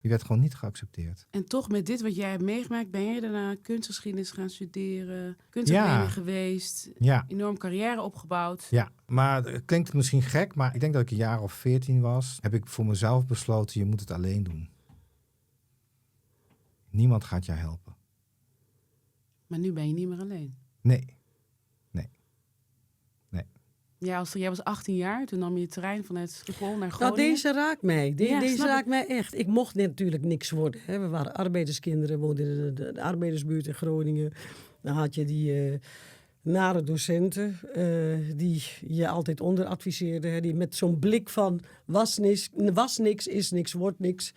Die werd gewoon niet geaccepteerd. En toch met dit wat jij hebt meegemaakt, ben je daarna kunstgeschiedenis gaan studeren, kunstacademie geweest, enorm carrière opgebouwd. Ja, maar het klinkt misschien gek, maar ik denk dat ik een jaar of 14 was. Heb ik voor mezelf besloten, je moet het alleen doen. Niemand gaat jou helpen. Maar nu ben je niet meer alleen. Nee. Ja, jij was 18 jaar, toen nam je het terrein vanuit Schiphol naar Groningen. Nou, deze raakt mij. Deze raakt mij echt. Ik mocht natuurlijk niks worden. Hè. We waren arbeiderskinderen, woonden in de arbeidersbuurt in Groningen. Dan had je die nare docenten die je altijd onderadviseerden. Hè, die met zo'n blik van was niks, is niks, wordt niks.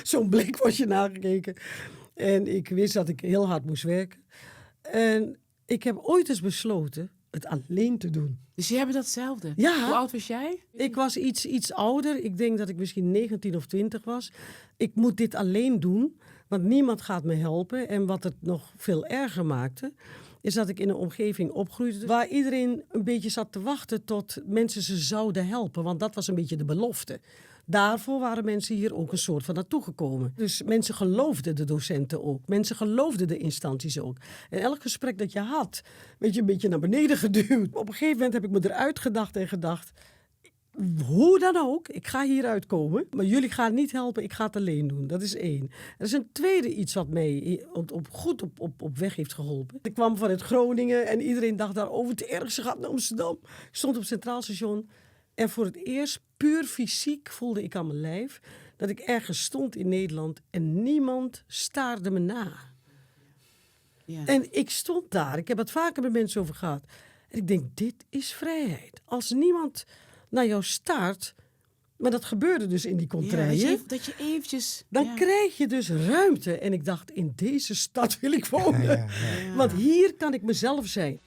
Zo'n blik was je nagekeken. En ik wist dat ik heel hard moest werken. En ik heb ooit eens besloten het alleen te doen. Dus jij hebt datzelfde? Ja. Hoe oud was jij? Ik was iets ouder. Ik denk dat ik misschien 19 of 20 was. Ik moet dit alleen doen, want niemand gaat me helpen. En wat het nog veel erger maakte, is dat ik in een omgeving opgroeide waar iedereen een beetje zat te wachten tot mensen ze zouden helpen. Want dat was een beetje de belofte. Daarvoor waren mensen hier ook een soort van naartoe gekomen. Dus mensen geloofden de docenten ook. Mensen geloofden de instanties ook. En elk gesprek dat je had, werd je een beetje naar beneden geduwd. Op een gegeven moment heb ik me eruit gedacht en gedacht, hoe dan ook, ik ga hieruit komen. Maar jullie gaan niet helpen, ik ga het alleen doen. Dat is 1. Er is een tweede iets wat mij goed op weg heeft geholpen. Ik kwam vanuit Groningen en iedereen dacht daar over het ergste gaat naar Amsterdam. Ik stond op het Centraal Station. En voor het eerst, puur fysiek, voelde ik aan mijn lijf dat ik ergens stond in Nederland en niemand staarde me na. Ja. En ik stond daar, ik heb het vaker met mensen over gehad. En ik denk, dit is vrijheid. Als niemand naar jou staart, maar dat gebeurde dus in die contraien. Ja, dat je eventjes... Dan krijg je dus ruimte. En ik dacht, in deze stad wil ik wonen. Ja. Want hier kan ik mezelf zijn.